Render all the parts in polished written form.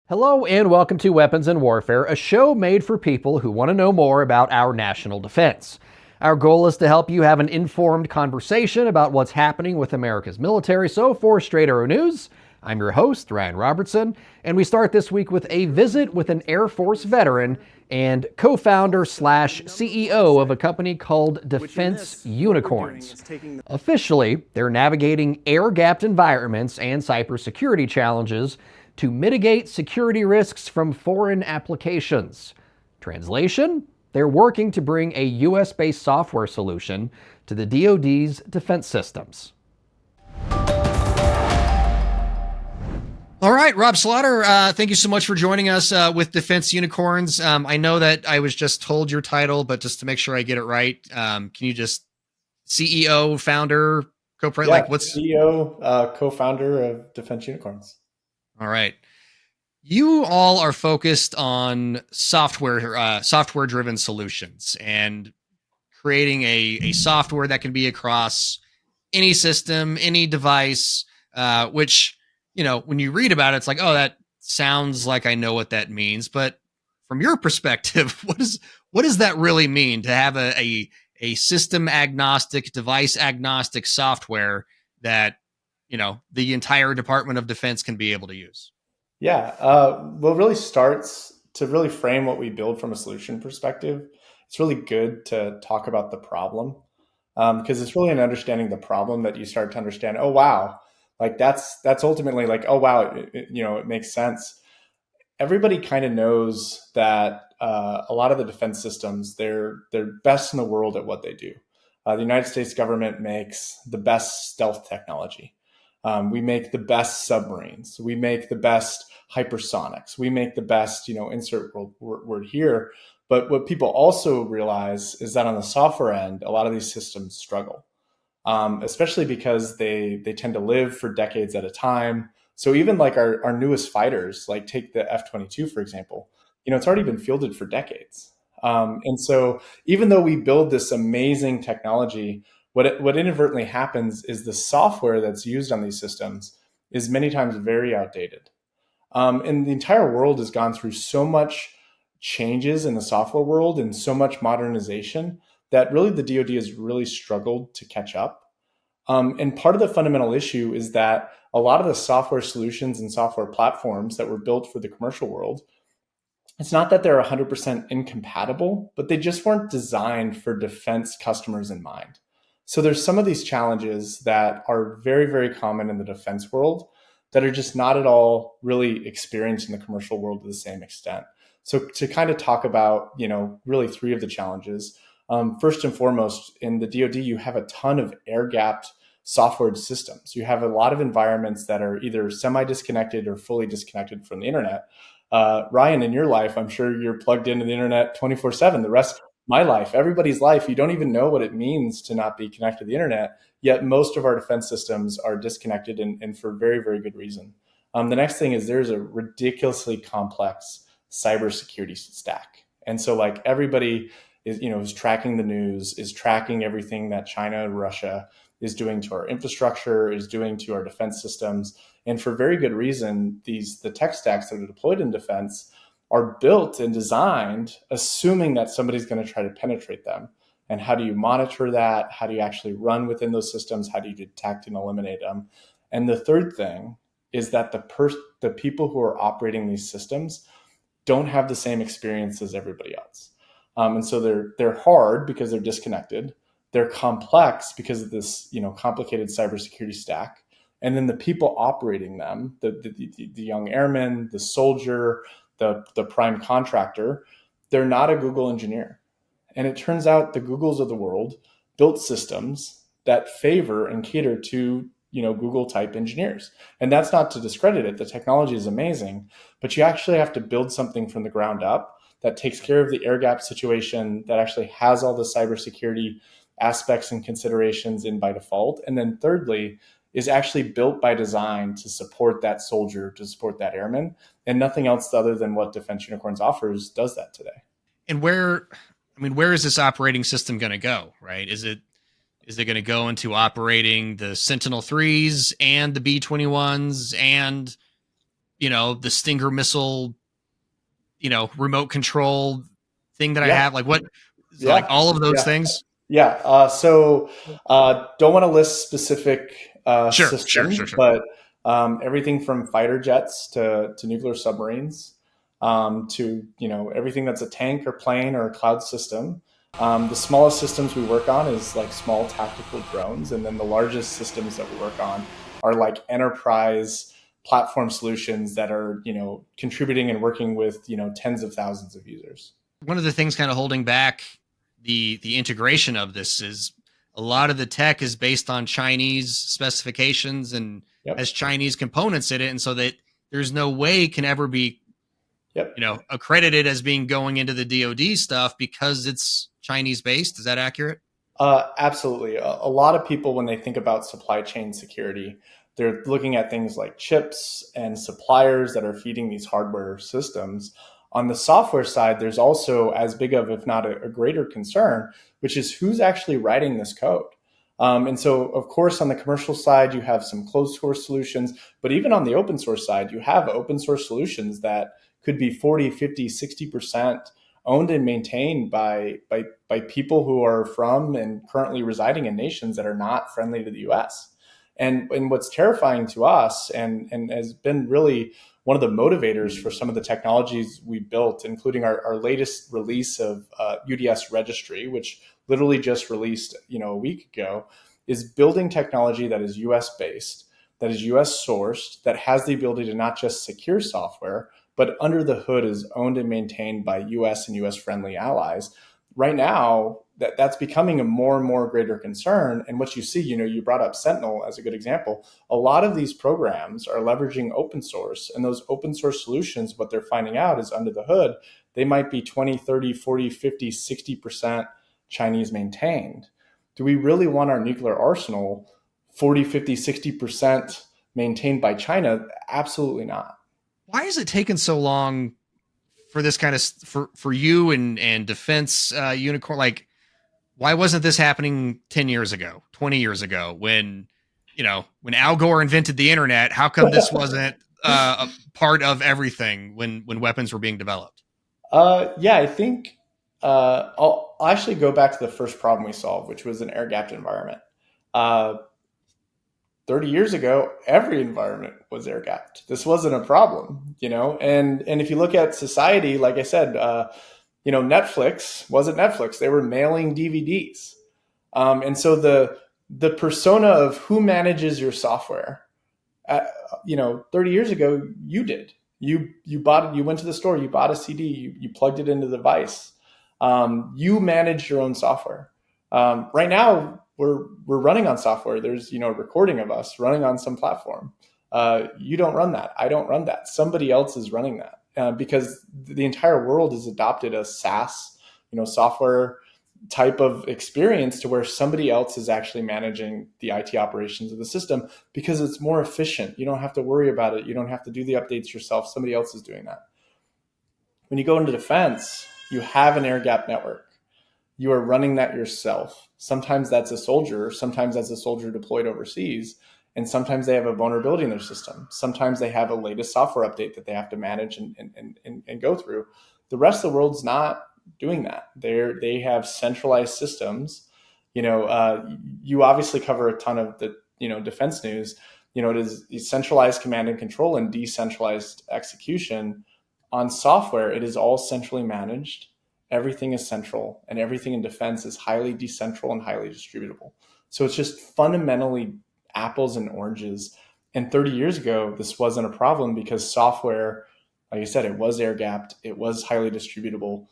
Hello and welcome to Weapons and Warfare, a show made for people who want to know more about our national defense. Our goal is to help you have an informed conversation about what's happening with America's military. So for Straight Arrow News, I'm your host, Ryan Robertson, and we start this week with a visit with an Air Force veteran and co-founder slash CEO of a company called Defense Unicorns. Officially, they're navigating air-gapped environments and cybersecurity challenges to mitigate security risks from foreign applications. Translation? They're working to bring a US-based software solution to the DoD's defense systems. All right, Rob Slaughter, thank you so much for joining us with Defense Unicorns. I know that I was just told your title, but just to make sure I get it right, can you just CEO, founder, co-president? Yeah, like what's CEO, co-founder of Defense Unicorns. All right. You all are focused on software-driven solutions and creating a software that can be across any system, any device, which, you know, when you read about it, it's like, oh, that sounds like I know what that means. But from your perspective, what does that really mean to have a system agnostic, device agnostic software that, you know, the entire Department of Defense can be able to use? Yeah, well, it really starts to really frame what we build from a solution perspective. It's really good to talk about the problem because it's really in understanding the problem that you start to understand. Oh wow, like that's ultimately like, oh wow, it makes sense. Everybody kind of knows that a lot of the defense systems they're best in the world at what they do. The United States government makes the best stealth technology. We make the best submarines. We make the best hypersonics. We make the best, insert word here. But what people also realize is that on the software end, a lot of these systems struggle, especially because they tend to live for decades at a time. So even like our newest fighters, like take the F-22, for example, it's already been fielded for decades. And so even though we build this amazing technology, what inadvertently happens is the software that's used on these systems is many times very outdated. And the entire world has gone through so much changes in the software world and so much modernization that really the DoD has really struggled to catch up. And part of the fundamental issue is that a lot of the software solutions and software platforms that were built for the commercial world, it's not that they're 100% incompatible, but they just weren't designed for defense customers in mind. So there's some of these challenges that are very, very common in the defense world that are just not at all really experienced in the commercial world to the same extent. So to kind of talk about, really three of the challenges. First and foremost, in the DoD, you have a ton of air-gapped software systems. You have a lot of environments that are either semi-disconnected or fully disconnected from the internet. Ryan, in your life, I'm sure you're plugged into the internet 24/7. The rest my life, everybody's life, you don't even know what it means to not be connected to the internet, yet most of our defense systems are disconnected and for very, very good reason. The next thing is there's a ridiculously complex cybersecurity stack. And so like everybody is tracking the news, is tracking everything that China and Russia is doing to our infrastructure, is doing to our defense systems. And for very good reason, the tech stacks that are deployed in defense are built and designed assuming that somebody's going to try to penetrate them. And how do you monitor that? How do you actually run within those systems? How do you detect and eliminate them? And the third thing is that the people who are operating these systems don't have the same experience as everybody else. And so they're hard because they're disconnected. They're complex because of this, complicated cybersecurity stack. And then the people operating them, the young airman, the soldier, the prime contractor, they're not a Google engineer. And it turns out the Googles of the world built systems that favor and cater to, Google type engineers. And that's not to discredit it. The technology is amazing, but you actually have to build something from the ground up that takes care of the air gap situation, that actually has all the cybersecurity aspects and considerations in by default. And then thirdly, is actually built by design to support that soldier, to support that airman, and nothing else other than what Defense Unicorns offers does that today. And where is this operating system going to go, right? Is it going to go into operating the Sentinel 3s and the B-21s and the Stinger missile, remote control thing that I Yeah, have? Like what, so like yeah, all of those yeah. things? Yeah. Don't want to list specific Sure, sure, sure, systems, sure. but everything from fighter jets to nuclear submarines, to everything that's a tank or plane or a cloud system. The smallest systems we work on is like small tactical drones, and then the largest systems that we work on are like enterprise platform solutions that are contributing and working with tens of thousands of users. One of the things kind of holding back the integration of this is a lot of the tech is based on Chinese specifications and has Yep. Chinese components in it, and so that there's no way it can ever be Yep. accredited as being going into the DoD stuff because it's Chinese based. Is that accurate? Absolutely. A lot of people, when they think about supply chain security, they're looking at things like chips and suppliers that are feeding these hardware systems. On the software side, there's also as big of, if not a greater concern, which is who's actually writing this code. And so, of course, on the commercial side, you have some closed source solutions, but even on the open source side, you have open source solutions that could be 40, 50, 60% owned and maintained by people who are from and currently residing in nations that are not friendly to the US. And what's terrifying to us and has been really one of the motivators for some of the technologies we built, including our latest release of UDS registry, which literally just released a week ago, is building technology that is US based, that is US sourced, that has the ability to not just secure software, but under the hood is owned and maintained by US and US friendly allies. Right now, that's becoming a more and more greater concern. And what you see, you brought up Sentinel as a good example. A lot of these programs are leveraging open source, and those open source solutions, what they're finding out is under the hood, they might be 20, 30, 40, 50, 60% Chinese maintained. Do we really want our nuclear arsenal 40, 50, 60% maintained by China? Absolutely not. Why has it taken so long for this kind of for you and defense unicorn? Like, why wasn't this happening 10 years ago, 20 years ago when when Al Gore invented the internet? How come this wasn't a part of everything when weapons were being developed? Yeah, I think I'll actually go back to the first problem we solved, which was an air gapped environment. Uh, 30 years ago, every environment was air gapped. This wasn't a problem. And if you look at society, like I said, Netflix wasn't Netflix. They were mailing DVDs. And so the persona of who manages your software, uh, 30 years ago, you did. You bought it. You went to the store. You bought a CD. You plugged it into the device. You managed your own software. Right now, we're running on software. There's a recording of us running on some platform. You don't run that. I don't run that. Somebody else is running that because the entire world has adopted a SaaS, software type of experience to where somebody else is actually managing the IT operations of the system because it's more efficient. You don't have to worry about it. You don't have to do the updates yourself. Somebody else is doing that. When you go into defense, you have an air gap network. You are running that yourself. Sometimes that's a soldier. Sometimes that's a soldier deployed overseas. And sometimes they have a vulnerability in their system. Sometimes they have a latest software update that they have to manage and go through. The rest of the world's not doing that. They have centralized systems. You obviously cover a ton of the defense news. It is centralized command and control and decentralized execution. On software, it is all centrally managed. Everything is central, and everything in defense is highly decentral and highly distributable. So it's just fundamentally apples and oranges. And 30 years ago, this wasn't a problem because software, like I said, it was air gapped, it was highly distributable.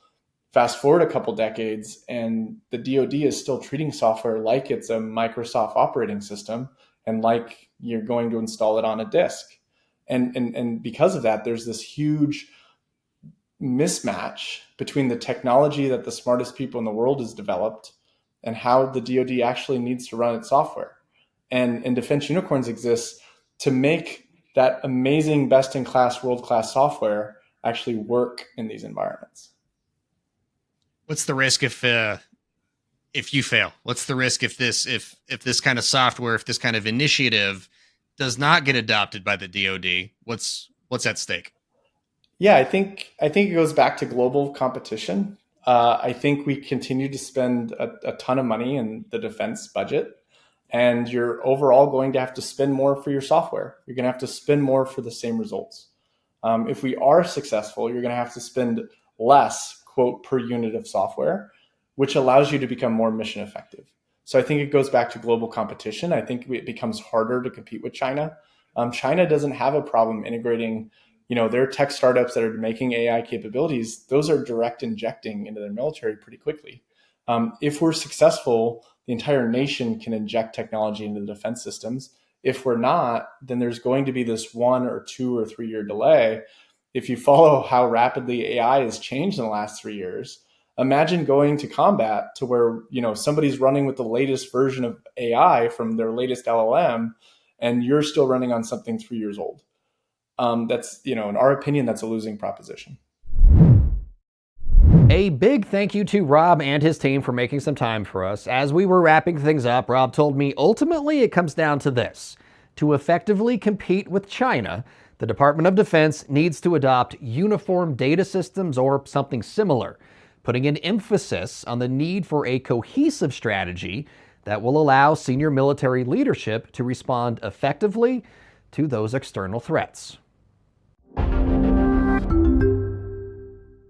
Fast forward a couple decades, and the DoD is still treating software like it's a Microsoft operating system and like you're going to install it on a disk. And because of that, there's this huge mismatch between the technology that the smartest people in the world has developed and how the DoD actually needs to run its software. And Defense Unicorns exists to make that amazing, best in class, world class software actually work in these environments. What's the risk if you fail? What's the risk if this kind of software, if this kind of initiative does not get adopted by the DoD? What's What's at stake? Yeah, I think it goes back to global competition. I think we continue to spend a ton of money in the defense budget, and you're overall going to have to spend more for your software. You're going to have to spend more for the same results. If we are successful, you're going to have to spend less, quote, per unit of software, which allows you to become more mission effective. So I think it goes back to global competition. I think it becomes harder to compete with China. China doesn't have a problem integrating, their tech startups that are making AI capabilities. Those are direct injecting into their military pretty quickly. If we're successful, the entire nation can inject technology into the defense systems. If we're not, then there's going to be this 1 or 2 or 3 year delay. If you follow how rapidly AI has changed in the last 3 years, imagine going to combat to where somebody's running with the latest version of AI from their latest LLM, and you're still running on something 3 years old. That's, in our opinion, that's a losing proposition. A big thank you to Rob and his team for making some time for us. As we were wrapping things up, Rob told me ultimately it comes down to this. To effectively compete with China, the Department of Defense needs to adopt uniform data systems or something similar, putting an emphasis on the need for a cohesive strategy that will allow senior military leadership to respond effectively to those external threats.